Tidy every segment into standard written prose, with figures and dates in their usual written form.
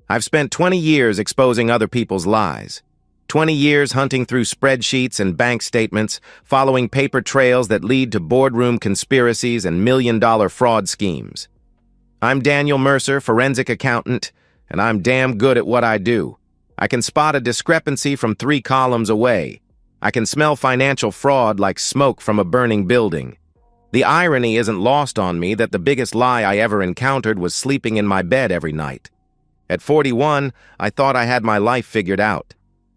I've spent 20 years exposing other people's lies. 20 years hunting through spreadsheets and bank statements, following paper trails that lead to boardroom conspiracies and million-dollar fraud schemes. I'm Daniel Mercer, forensic accountant, and I'm damn good at what I do. I can spot a discrepancy from 3 columns away. I can smell financial fraud like smoke from a burning building. The irony isn't lost on me that the biggest lie I ever encountered was sleeping in my bed every night. At 41, I thought I had my life figured out.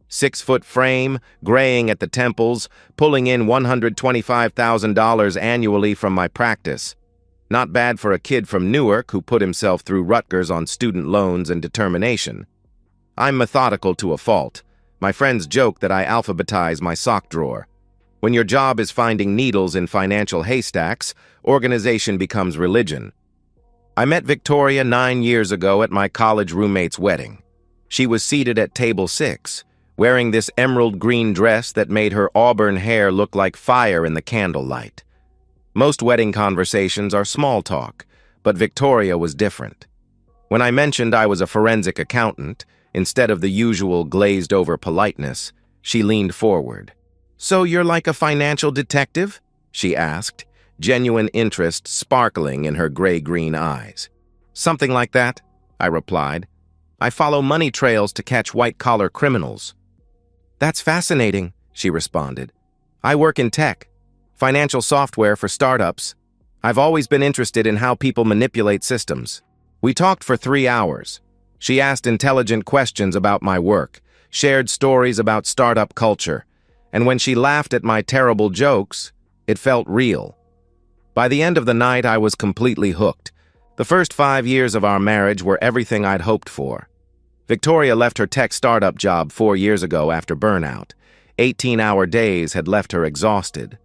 6-foot frame, graying at the temples, pulling in $125,000 annually from my practice. Not bad for a kid from Newark who put himself through Rutgers on student loans and determination. I'm methodical to a fault. My friends joke that I alphabetize my sock drawer. When your job is finding needles in financial haystacks, organization becomes religion. I met Victoria 9 years ago at my college roommate's wedding. She was seated at table 6, wearing this emerald green dress that made her auburn hair look like fire in the candlelight. Most wedding conversations are small talk, but Victoria was different. When I mentioned I was a forensic accountant, instead of the usual glazed-over politeness, she leaned forward. "So you're like a financial detective?" she asked, genuine interest sparkling in her gray-green eyes. "Something like that," I replied. "I follow money trails to catch white-collar criminals." "That's fascinating," she responded. "I work in tech, financial software for startups. I've always been interested in how people manipulate systems." We talked for 3 hours. She asked intelligent questions about my work, shared stories about startup culture, and when she laughed at my terrible jokes, it felt real. By the end of the night, I was completely hooked. The first 5 years of our marriage were everything I'd hoped for. Victoria left her tech startup job 4 years ago after burnout. 18-hour days had left her exhausted.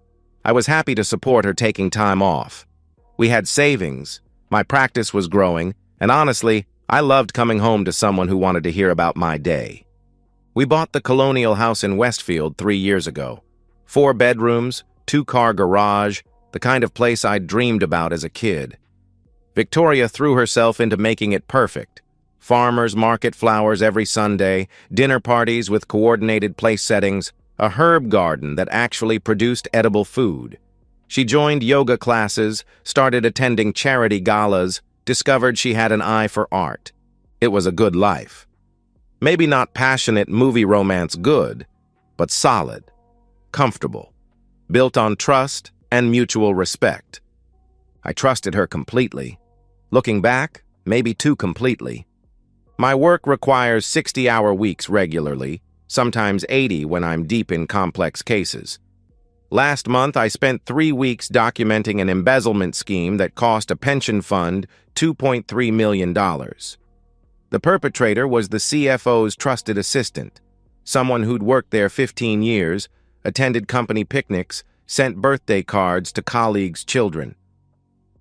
I was happy to support her taking time off. We had savings, my practice was growing, and honestly, I loved coming home to someone who wanted to hear about my day. We bought the Colonial House in Westfield 3 years ago. 4 bedrooms, 2-car garage, the kind of place I'd dreamed about as a kid. Victoria threw herself into making it perfect. Farmers market flowers every Sunday, dinner parties with coordinated place settings, a herb garden that actually produced edible food. She joined yoga classes, started attending charity galas, discovered she had an eye for art. It was a good life. Maybe not passionate movie romance good, but solid, comfortable, built on trust and mutual respect. I trusted her completely. Looking back, maybe too completely. My work requires 60-hour weeks regularly, sometimes 80 when I'm deep in complex cases. Last month, I spent 3 weeks documenting an embezzlement scheme that cost a pension fund $2.3 million. The perpetrator was the CFO's trusted assistant, someone who'd worked there 15 years, attended company picnics, sent birthday cards to colleagues' children.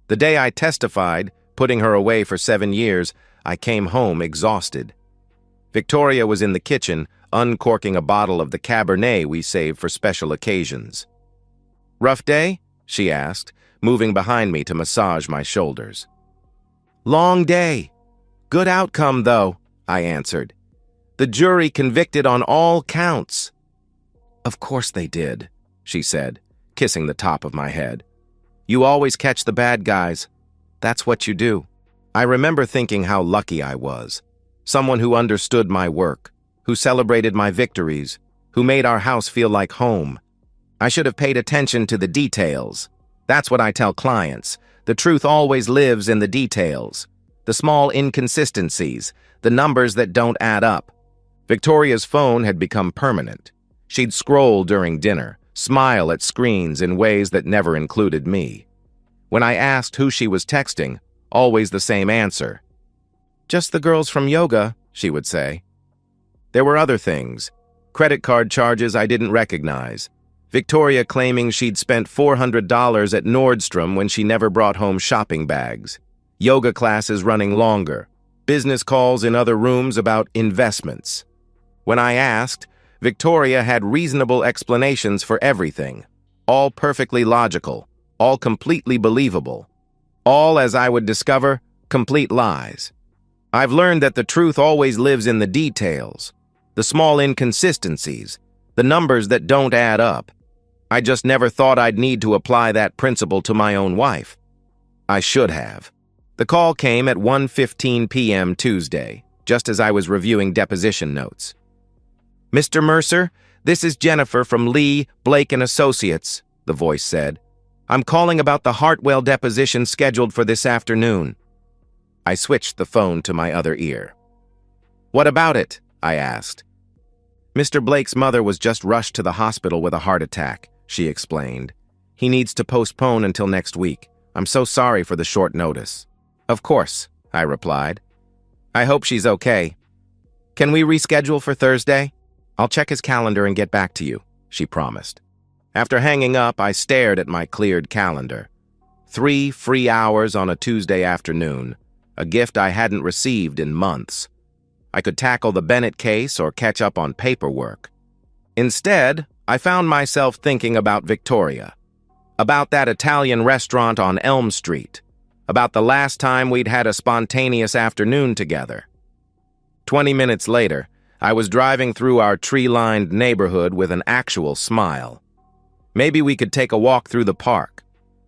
The day I testified, putting her away for 7 years, I came home exhausted. Victoria was in the kitchen, uncorking a bottle of the Cabernet we saved for special occasions. "Rough day?" she asked, moving behind me to massage my shoulders. "Long day. Good outcome, though," I answered. "The jury convicted on all counts." "Of course they did," she said, kissing the top of my head. "You always catch the bad guys. That's what you do." I remember thinking how lucky I was. Someone who understood my work, who celebrated my victories, who made our house feel like home. I should have paid attention to the details. That's what I tell clients. The truth always lives in the details. The small inconsistencies, the numbers that don't add up. Victoria's phone had become permanent. She'd scroll during dinner, smile at screens in ways that never included me. When I asked who she was texting, always the same answer. "Just the girls from yoga," she would say. There were other things. Credit card charges I didn't recognize. Victoria claiming she'd spent $400 at Nordstrom when she never brought home shopping bags. Yoga classes running longer. Business calls in other rooms about investments. When I asked, Victoria had reasonable explanations for everything. All perfectly logical. All completely believable. All, as I would discover, complete lies. I've learned that the truth always lives in the details, the small inconsistencies, the numbers that don't add up. I just never thought I'd need to apply that principle to my own wife. I should have. The call came at 1:15 p.m. Tuesday, just as I was reviewing deposition notes. "Mr. Mercer, this is Jennifer from Lee, Blake & Associates," the voice said. "I'm calling about the Hartwell deposition scheduled for this afternoon." I switched the phone to my other ear. "What about it?" I asked. "Mr. Blake's mother was just rushed to the hospital with a heart attack," she explained. "He needs to postpone until next week. I'm so sorry for the short notice." "Of course," I replied. "I hope she's okay. Can we reschedule for Thursday?" "I'll check his calendar and get back to you," she promised. After hanging up, I stared at my cleared calendar. 3 free hours on a Tuesday afternoon, a gift I hadn't received in months. I could tackle the Bennett case or catch up on paperwork. Instead, I found myself thinking about Victoria, about that Italian restaurant on Elm Street, about the last time we'd had a spontaneous afternoon together. 20 minutes later, I was driving through our tree-lined neighborhood with an actual smile. Maybe we could take a walk through the park.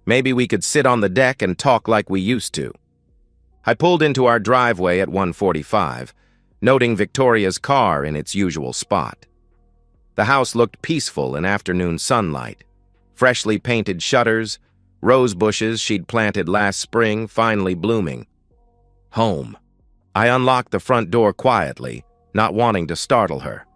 Maybe we could sit on the deck and talk like we used to. I pulled into our driveway at 1:45, noting Victoria's car in its usual spot. The house looked peaceful in afternoon sunlight. Freshly painted shutters, rose bushes she'd planted last spring finally blooming. Home. I unlocked the front door quietly, not wanting to startle her.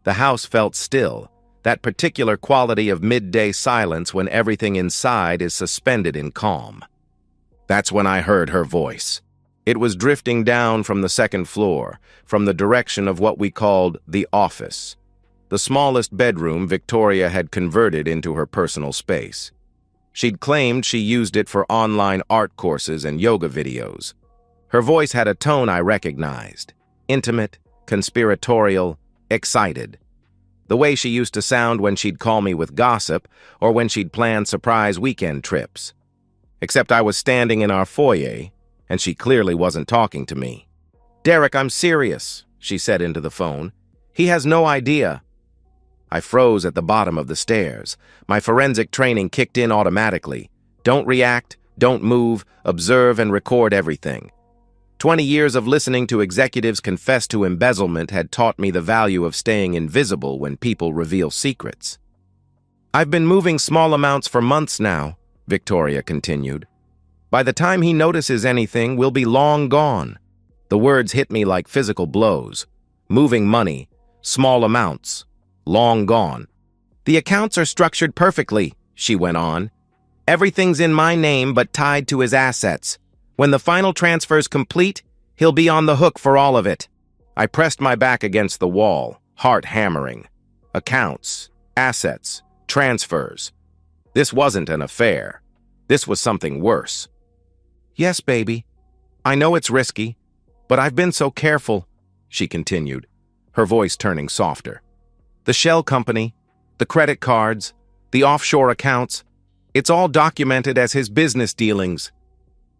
The house felt still, that particular quality of midday silence when everything inside is suspended in calm. That's when I heard her voice. It was drifting down from the second floor, from the direction of what we called the office, the smallest bedroom Victoria had converted into her personal space. She'd claimed she used it for online art courses and yoga videos. Her voice had a tone I recognized, intimate, conspiratorial, excited. The way she used to sound when she'd call me with gossip or when she'd plan surprise weekend trips. Except I was standing in our foyer, and she clearly wasn't talking to me. "Derek, I'm serious," she said into the phone. "He has no idea." I froze at the bottom of the stairs. My forensic training kicked in automatically. Don't react, don't move, observe and record everything. 20 years of listening to executives confess to embezzlement had taught me the value of staying invisible when people reveal secrets. "I've been moving small amounts for months now," Victoria continued. "By the time he notices anything, we'll be long gone." The words hit me like physical blows. Moving money, small amounts, long gone. "The accounts are structured perfectly," she went on. "Everything's in my name but tied to his assets. When the final transfer's complete, he'll be on the hook for all of it." I pressed my back against the wall, heart hammering. Accounts, assets, transfers. This wasn't an affair. This was something worse. "Yes, baby. I know it's risky, but I've been so careful," she continued, her voice turning softer. "The shell company, the credit cards, the offshore accounts, it's all documented as his business dealings."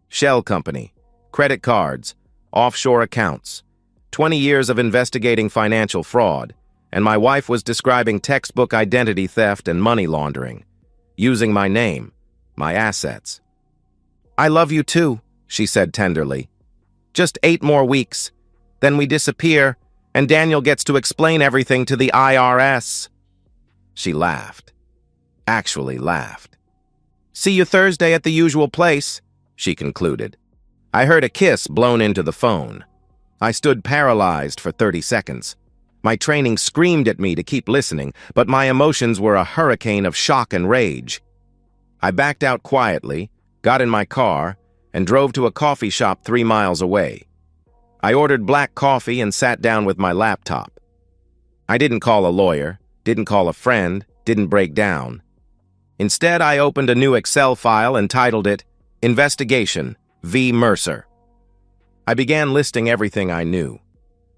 Shell company, credit cards, offshore accounts, 20 years of investigating financial fraud, and my wife was describing textbook identity theft and money laundering, using my name, my assets. "I love you too," she said tenderly. "Just 8 more weeks, then we disappear, and Daniel gets to explain everything to the IRS." She laughed. Actually laughed. "See you Thursday at the usual place," she concluded. I heard a kiss blown into the phone. I stood paralyzed for 30 seconds. My training screamed at me to keep listening, but my emotions were a hurricane of shock and rage. I backed out quietly, got in my car, and drove to a coffee shop 3 miles away. I ordered black coffee and sat down with my laptop. I didn't call a lawyer, didn't call a friend, didn't break down. Instead, I opened a new Excel file and titled it Investigation V. Mercer. I began listing everything I knew.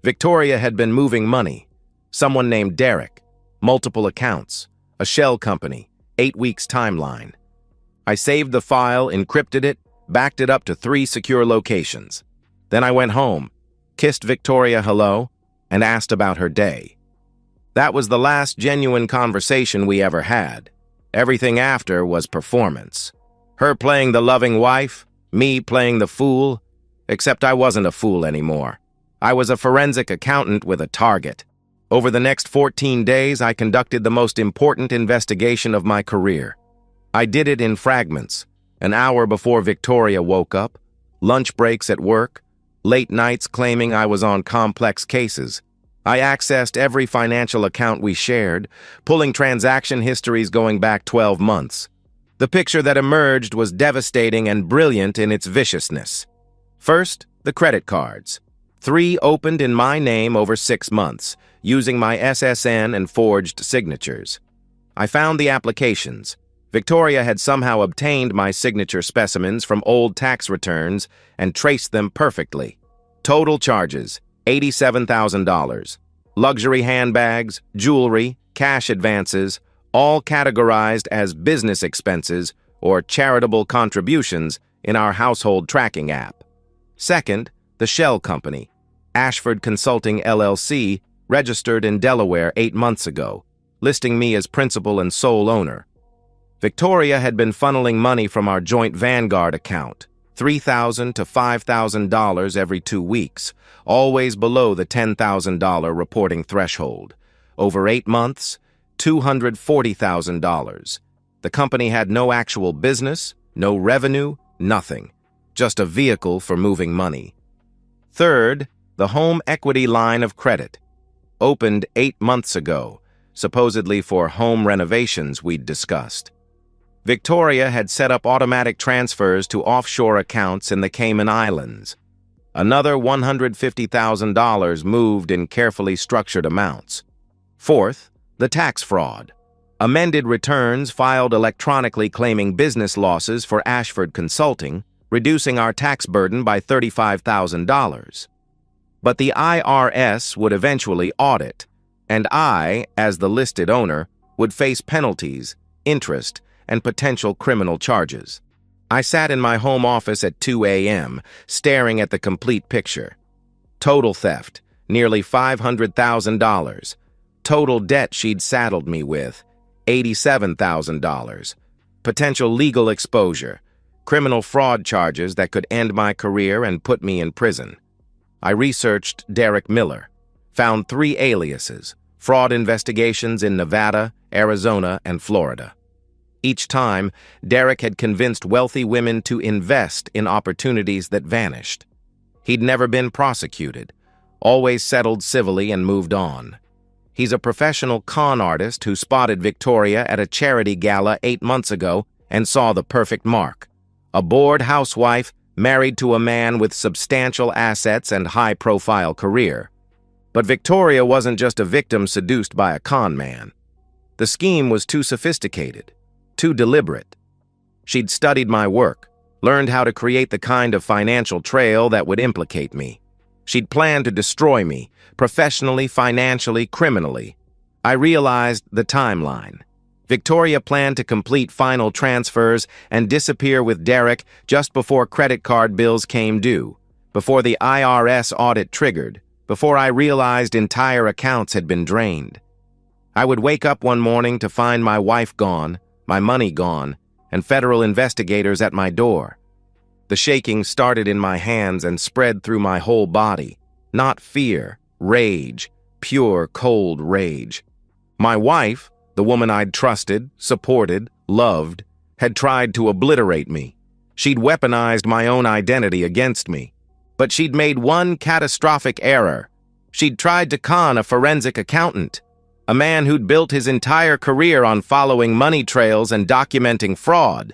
Victoria had been moving money. Someone named Derek. Multiple accounts. A shell company. 8 weeks timeline. I saved the file, encrypted it, backed it up to 3 secure locations. Then I went home, kissed Victoria hello, and asked about her day. That was the last genuine conversation we ever had. Everything after was performance. Her playing the loving wife, me playing the fool, except I wasn't a fool anymore. I was a forensic accountant with a target. Over the next 14 days, I conducted the most important investigation of my career. I did it in fragments, an hour before Victoria woke up, lunch breaks at work, late nights claiming I was on complex cases. I accessed every financial account we shared, pulling transaction histories going back 12 months. The picture that emerged was devastating and brilliant in its viciousness. First, the credit cards. 3 opened in my name over 6 months, using my SSN and forged signatures. I found the applications. Victoria had somehow obtained my signature specimens from old tax returns and traced them perfectly. Total charges, $87,000. Luxury handbags, jewelry, cash advances, all categorized as business expenses or charitable contributions in our household tracking app. Second, the shell company, Ashford Consulting LLC, registered in Delaware 8 months ago, listing me as principal and sole owner. Victoria had been funneling money from our joint Vanguard account, $3,000 to $5,000 every 2 weeks, always below the $10,000 reporting threshold. Over 8 months, $240,000. The company had no actual business, no revenue, nothing. Just a vehicle for moving money. Third, the home equity line of credit. Opened 8 months ago, supposedly for home renovations we'd discussed. Victoria had set up automatic transfers to offshore accounts in the Cayman Islands. Another $150,000 moved in carefully structured amounts. Fourth, the tax fraud. Amended returns filed electronically claiming business losses for Ashford Consulting, reducing our tax burden by $35,000. But the IRS would eventually audit, and I, as the listed owner, would face penalties, interest, and potential criminal charges. I sat in my home office at 2 a.m., staring at the complete picture. Total theft, nearly $500,000. Total debt she'd saddled me with, $87,000. Potential legal exposure, criminal fraud charges that could end my career and put me in prison. I researched Derek Miller, found 3 aliases, fraud investigations in Nevada, Arizona, and Florida. Each time, Derek had convinced wealthy women to invest in opportunities that vanished. He'd never been prosecuted, always settled civilly and moved on. He's a professional con artist who spotted Victoria at a charity gala 8 months ago and saw the perfect mark. A bored housewife married to a man with substantial assets and high-profile career. But Victoria wasn't just a victim seduced by a con man. The scheme was too sophisticated, too deliberate. She'd studied my work, learned how to create the kind of financial trail that would implicate me. She'd planned to destroy me, professionally, financially, criminally. I realized the timeline. Victoria planned to complete final transfers and disappear with Derek just before credit card bills came due, before the IRS audit triggered, before I realized entire accounts had been drained. I would wake up one morning to find my wife gone, my money gone, and federal investigators at my door. The shaking started in my hands and spread through my whole body. Not fear, rage, pure, cold rage. My wife, the woman I'd trusted, supported, loved, had tried to obliterate me. She'd weaponized my own identity against me. But she'd made one catastrophic error. She'd tried to con a forensic accountant, a man who'd built his entire career on following money trails and documenting fraud.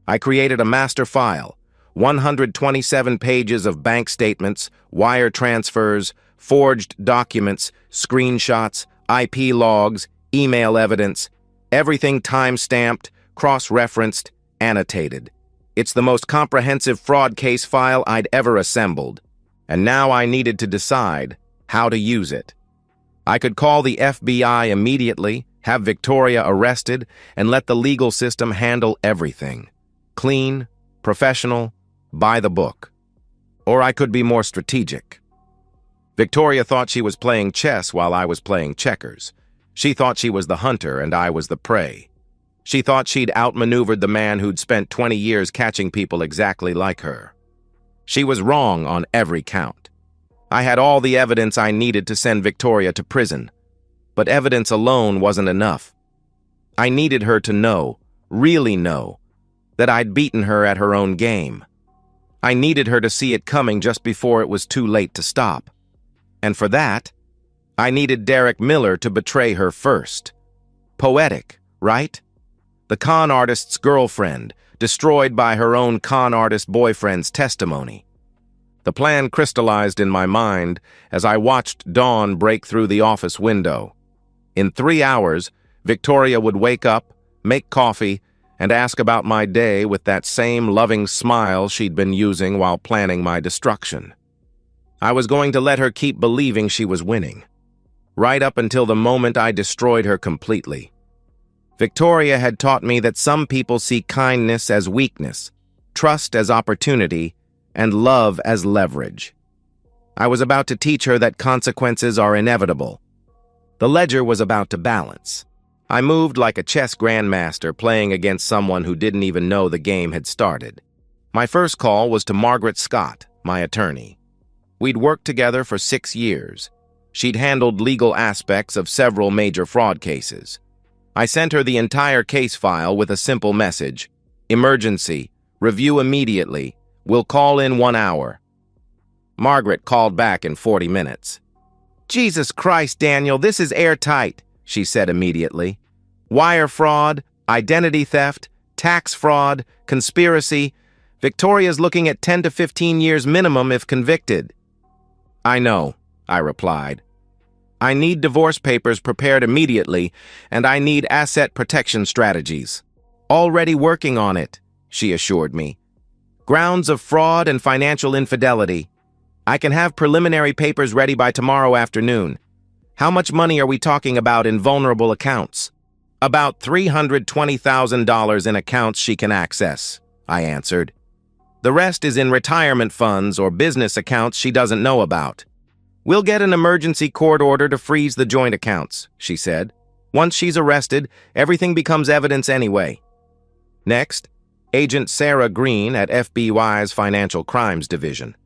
I created a master file, 127 pages of bank statements, wire transfers, forged documents, screenshots, IP logs, email evidence, everything time-stamped, cross-referenced, annotated. It's the most comprehensive fraud case file I'd ever assembled, and now I needed to decide how to use it. I could call the FBI immediately, have Victoria arrested, and let the legal system handle everything. Clean, professional, by the book. Or I could be more strategic. Victoria thought she was playing chess while I was playing checkers. She thought she was the hunter and I was the prey. She thought she'd outmaneuvered the man who'd spent 20 years catching people exactly like her. She was wrong on every count. I had all the evidence I needed to send Victoria to prison, but evidence alone wasn't enough. I needed her to know, really know, that I'd beaten her at her own game. I needed her to see it coming just before it was too late to stop. And for that, I needed Derek Miller to betray her first. Poetic, right? The con artist's girlfriend, destroyed by her own con artist boyfriend's testimony. The plan crystallized in my mind as I watched dawn break through the office window. In 3 hours, Victoria would wake up, make coffee, and ask about my day with that same loving smile she'd been using while planning my destruction. I was going to let her keep believing she was winning, right up until the moment I destroyed her completely. Victoria had taught me that some people see kindness as weakness, trust as opportunity, and love as leverage. I was about to teach her that consequences are inevitable. The ledger was about to balance. I moved like a chess grandmaster playing against someone who didn't even know the game had started. My first call was to Margaret Scott, my attorney. We'd worked together for 6 years. She'd handled legal aspects of several major fraud cases. I sent her the entire case file with a simple message: emergency, review immediately, we'll call in 1 hour. Margaret called back in 40 minutes. "Jesus Christ, Daniel, this is airtight," she said immediately. "Wire fraud, identity theft, tax fraud, conspiracy. Victoria's looking at 10 to 15 years minimum if convicted." "I know," I replied. "I need divorce papers prepared immediately, and I need asset protection strategies." "Already working on it," she assured me. "Grounds of fraud and financial infidelity. I can have preliminary papers ready by tomorrow afternoon. How much money are we talking about in vulnerable accounts?" "About $320,000 in accounts she can access," I answered. "The rest is in retirement funds or business accounts she doesn't know about." "We'll get an emergency court order to freeze the joint accounts," she said. "Once she's arrested, everything becomes evidence anyway." Next, Agent Sarah Green at FBI's Financial Crimes Division.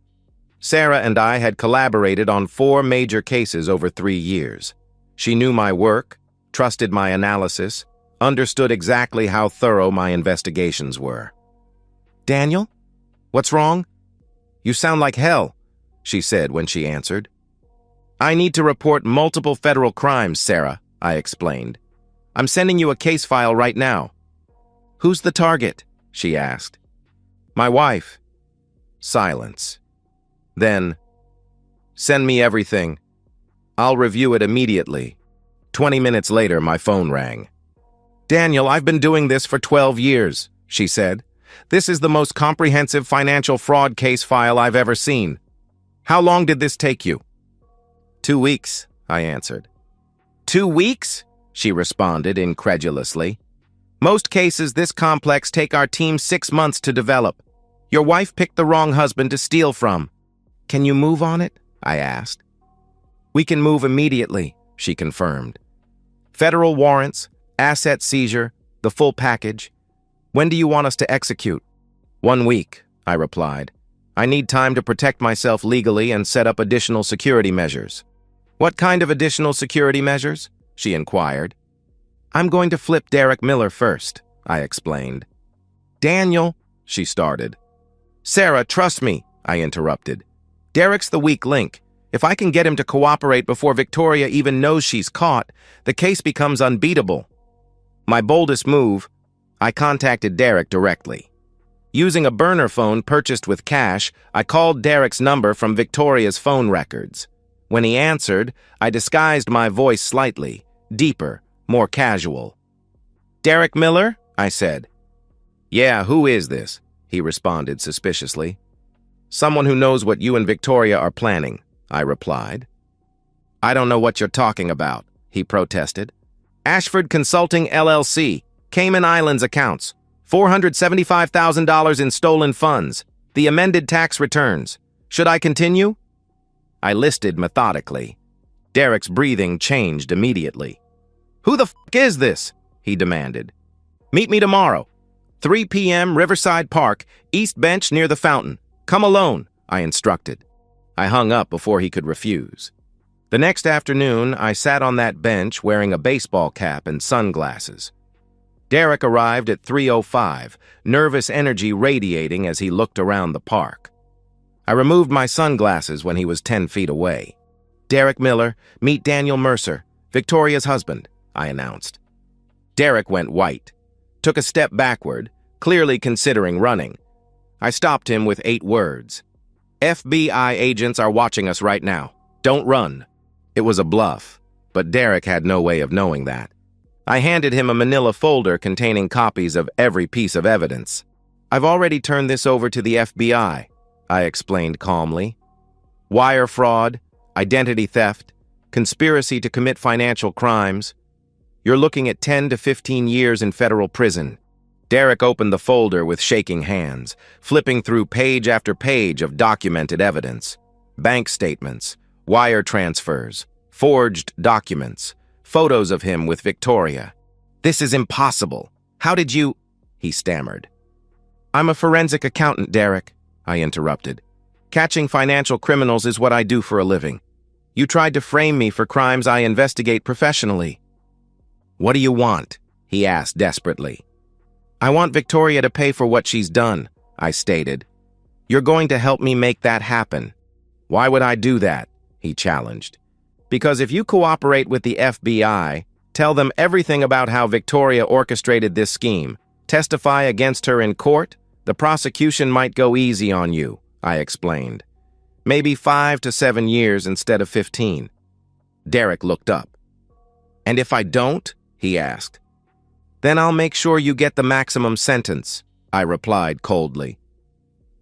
Sarah and I had collaborated on 4 major cases over 3 years. She knew my work, trusted my analysis, understood exactly how thorough my investigations were. "Daniel? What's wrong?" "You sound like hell," she said when she answered. "I need to report multiple federal crimes, Sarah," I explained. "I'm sending you a case file right now." "Who's the target?" she asked. "My wife." Silence. Then, "Send me everything. I'll review it immediately." 20 minutes later, my phone rang. "Daniel, I've been doing this for 12 years, she said. "This is the most comprehensive financial fraud case file I've ever seen. How long did this take you?" 2 weeks, I answered. 2 weeks? She responded incredulously. "Most cases this complex take our team 6 months to develop. Your wife picked the wrong husband to steal from." "Can you move on it?" I asked. "We can move immediately," she confirmed. "Federal warrants, asset seizure, the full package. When do you want us to execute?" 1 week, I replied. "I need time to protect myself legally and set up additional security measures." "What kind of additional security measures?" she inquired. "I'm going to flip Derek Miller first," I explained. "Daniel," she started. "Sarah, trust me," I interrupted. "Derek's the weak link. If I can get him to cooperate before Victoria even knows she's caught, the case becomes unbeatable." My boldest move, I contacted Derek directly. Using a burner phone purchased with cash, I called Derek's number from Victoria's phone records. When he answered, I disguised my voice slightly, deeper, more casual. "Derek Miller?" I said. "Yeah, who is this?" he responded suspiciously. "Someone who knows what you and Victoria are planning," I replied. "I don't know what you're talking about," he protested. "Ashford Consulting LLC, Cayman Islands accounts, $475,000 in stolen funds, the amended tax returns. Should I continue?" I listed methodically. Derek's breathing changed immediately. "Who the f*** is this?" he demanded. "Meet me tomorrow. 3 p.m. Riverside Park, East Bench near the fountain. Come alone," I instructed. I hung up before he could refuse. The next afternoon, I sat on that bench wearing a baseball cap and sunglasses. Derek arrived at 3:05, nervous energy radiating as he looked around the park. I removed my sunglasses when he was 10 feet away. "Derek Miller, meet Daniel Mercer, Victoria's husband," I announced. Derek went white, took a step backward, clearly considering running. I stopped him with 8 words. "FBI agents are watching us right now. Don't run." It was a bluff, but Derek had no way of knowing that. I handed him a manila folder containing copies of every piece of evidence. "I've already turned this over to the FBI," I explained calmly. "Wire fraud, identity theft, conspiracy to commit financial crimes. You're looking at 10 to 15 years in federal prison." Derek opened the folder with shaking hands, flipping through page after page of documented evidence. Bank statements, wire transfers, forged documents, photos of him with Victoria. "This is impossible. How did you—" he stammered. "I'm a forensic accountant, Derek," I interrupted. "Catching financial criminals is what I do for a living. You tried to frame me for crimes I investigate professionally." "What do you want?" he asked desperately. "I want Victoria to pay for what she's done," I stated. "You're going to help me make that happen." "Why would I do that?" he challenged. "Because if you cooperate with the FBI, tell them everything about how Victoria orchestrated this scheme, testify against her in court, the prosecution might go easy on you," I explained. "Maybe 5 to 7 years instead of 15. Derek looked up. "And if I don't?" he asked. "Then I'll make sure you get the maximum sentence," I replied coldly.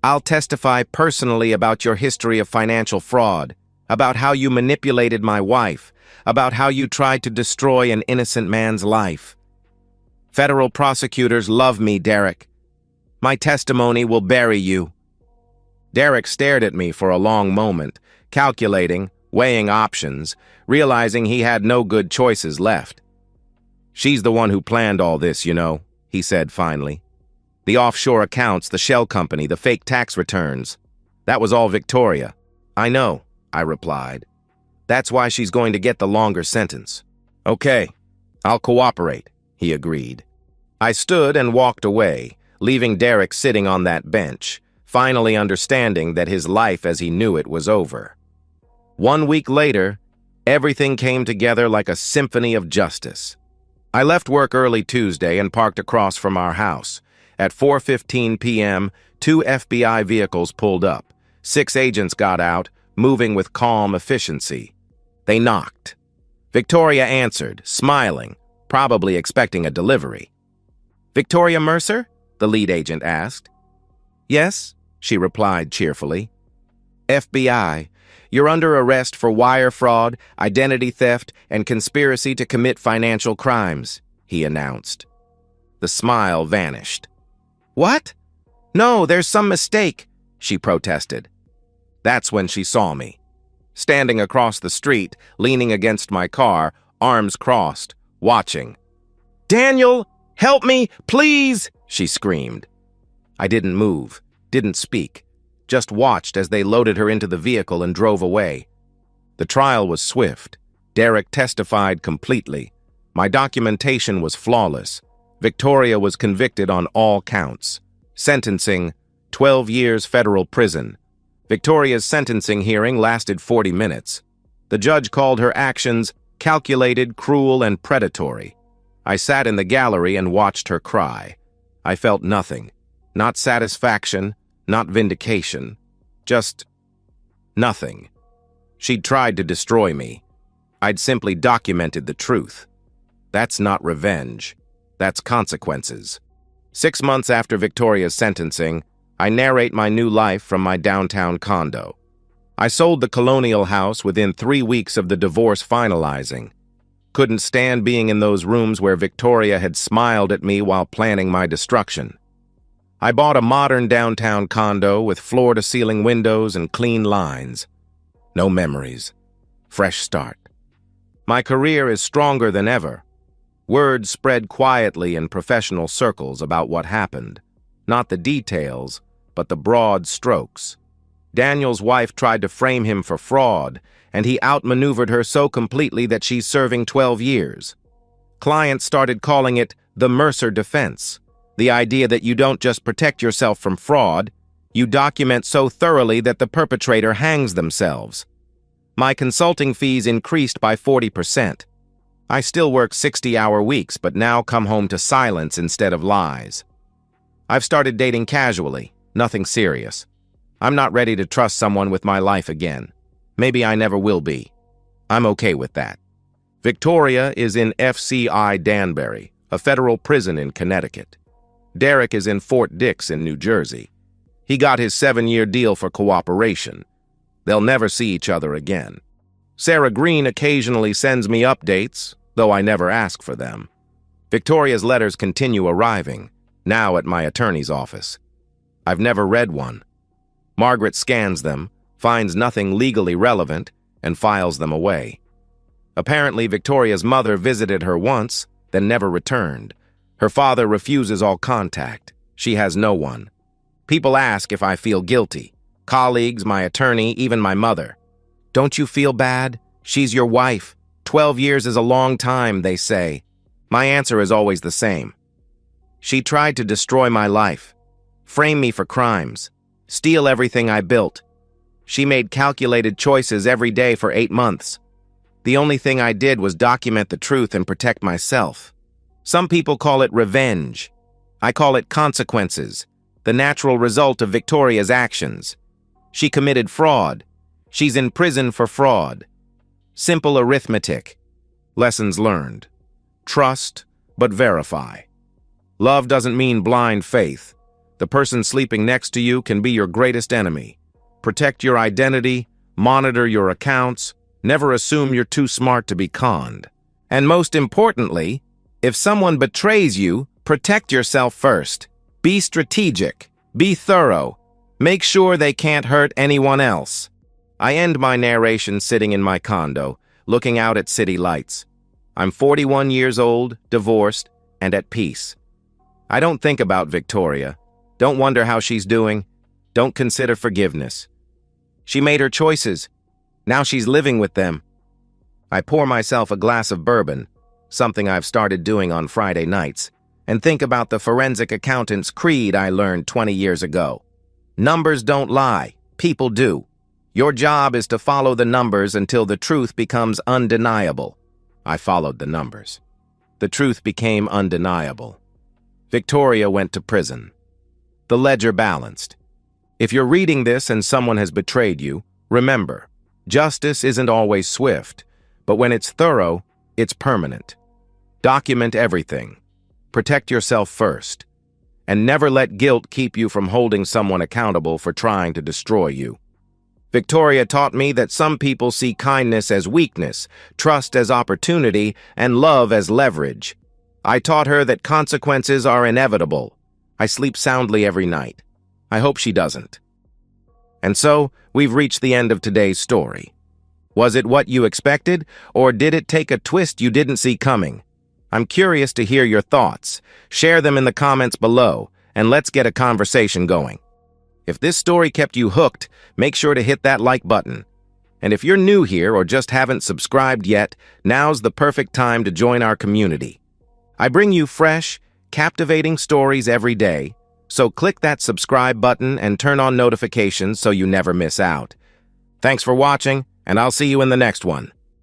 "I'll testify personally about your history of financial fraud, about how you manipulated my wife, about how you tried to destroy an innocent man's life. Federal prosecutors love me, Derek. My testimony will bury you." Derek stared at me for a long moment, calculating, weighing options, realizing he had no good choices left. "She's the one who planned all this, you know," he said finally. "The offshore accounts, the shell company, the fake tax returns. That was all Victoria." "I know," I replied. "That's why she's going to get the longer sentence." "Okay, I'll cooperate," he agreed. I stood and walked away, leaving Derek sitting on that bench, finally understanding that his life as he knew it was over. 1 week later, everything came together like a symphony of justice. I left work early Tuesday and parked across from our house. At 4:15 p.m., 2 FBI vehicles pulled up. 6 agents got out, moving with calm efficiency. They knocked. Victoria answered, smiling, probably expecting a delivery. "Victoria Mercer?" the lead agent asked. "Yes," she replied cheerfully. "FBI, you're under arrest for wire fraud, identity theft, and conspiracy to commit financial crimes," he announced. The smile vanished. "What? No, there's some mistake," she protested. That's when she saw me. Standing across the street, leaning against my car, arms crossed, watching. "Daniel, help me, please!" she screamed. I didn't move, didn't speak, just watched as they loaded her into the vehicle and drove away. The trial was swift. Derek testified completely. My documentation was flawless. Victoria was convicted on all counts. Sentencing, 12 years federal prison. Victoria's sentencing hearing lasted 40 minutes. The judge called her actions calculated, cruel, and predatory. I sat in the gallery and watched her cry. I felt nothing. Not satisfaction, not vindication. Just nothing. She'd tried to destroy me. I'd simply documented the truth. That's not revenge. That's consequences. 6 months after Victoria's sentencing, I narrate my new life from my downtown condo. I sold the colonial house within 3 weeks of the divorce finalizing. Couldn't stand being in those rooms where Victoria had smiled at me while planning my destruction. I bought a modern downtown condo with floor-to-ceiling windows and clean lines. No memories. Fresh start. My career is stronger than ever. Word spread quietly in professional circles about what happened. Not the details, but the broad strokes. Daniel's wife tried to frame him for fraud, and he outmaneuvered her so completely that she's serving 12 years. Clients started calling it the Mercer defense, the idea that you don't just protect yourself from fraud, you document so thoroughly that the perpetrator hangs themselves. My consulting fees increased by 40%. I still work 60-hour weeks, but now come home to silence instead of lies. I've started dating casually, nothing serious. I'm not ready to trust someone with my life again. Maybe I never will be. I'm okay with that. Victoria is in FCI Danbury, a federal prison in Connecticut. Derek is in Fort Dix in New Jersey. He got his 7-year deal for cooperation. They'll never see each other again. Sarah Green occasionally sends me updates, though I never ask for them. Victoria's letters continue arriving, now at my attorney's office. I've never read one. Margaret scans them, finds nothing legally relevant, and files them away. Apparently, Victoria's mother visited her once, then never returned. Her father refuses all contact. She has no one. People ask if I feel guilty. Colleagues, my attorney, even my mother. Don't you feel bad? She's your wife. 12 years is a long time, they say. My answer is always the same. She tried to destroy my life, frame me for crimes, steal everything I built. She made calculated choices every day for 8 months. The only thing I did was document the truth and protect myself. Some people call it revenge. I call it consequences, the natural result of Victoria's actions. She committed fraud. She's in prison for fraud. Simple arithmetic. Lessons learned. Trust, but verify. Love doesn't mean blind faith. The person sleeping next to you can be your greatest enemy. Protect your identity, monitor your accounts, never assume you're too smart to be conned. And most importantly, if someone betrays you, protect yourself first. Be strategic. Be thorough. Make sure they can't hurt anyone else. I end my narration sitting in my condo, looking out at city lights. I'm 41 years old, divorced, and at peace. I don't think about Victoria. Don't wonder how she's doing. Don't consider forgiveness. She made her choices. Now she's living with them. I pour myself a glass of bourbon, something I've started doing on Friday nights, and think about the forensic accountant's creed I learned 20 years ago. Numbers don't lie. People do. Your job is to follow the numbers until the truth becomes undeniable. I followed the numbers. The truth became undeniable. Victoria went to prison. The ledger balanced. If you're reading this and someone has betrayed you, remember, justice isn't always swift, but when it's thorough, it's permanent. Document everything. Protect yourself first. And never let guilt keep you from holding someone accountable for trying to destroy you. Victoria taught me that some people see kindness as weakness, trust as opportunity, and love as leverage. I taught her that consequences are inevitable. I sleep soundly every night. I hope she doesn't. And so, we've reached the end of today's story. Was it what you expected, or did it take a twist you didn't see coming? I'm curious to hear your thoughts. Share them in the comments below, and let's get a conversation going. If this story kept you hooked, make sure to hit that like button. And if you're new here or just haven't subscribed yet, now's the perfect time to join our community. I bring you fresh, captivating stories every day, so click that subscribe button and turn on notifications so you never miss out. Thanks for watching, and I'll see you in the next one.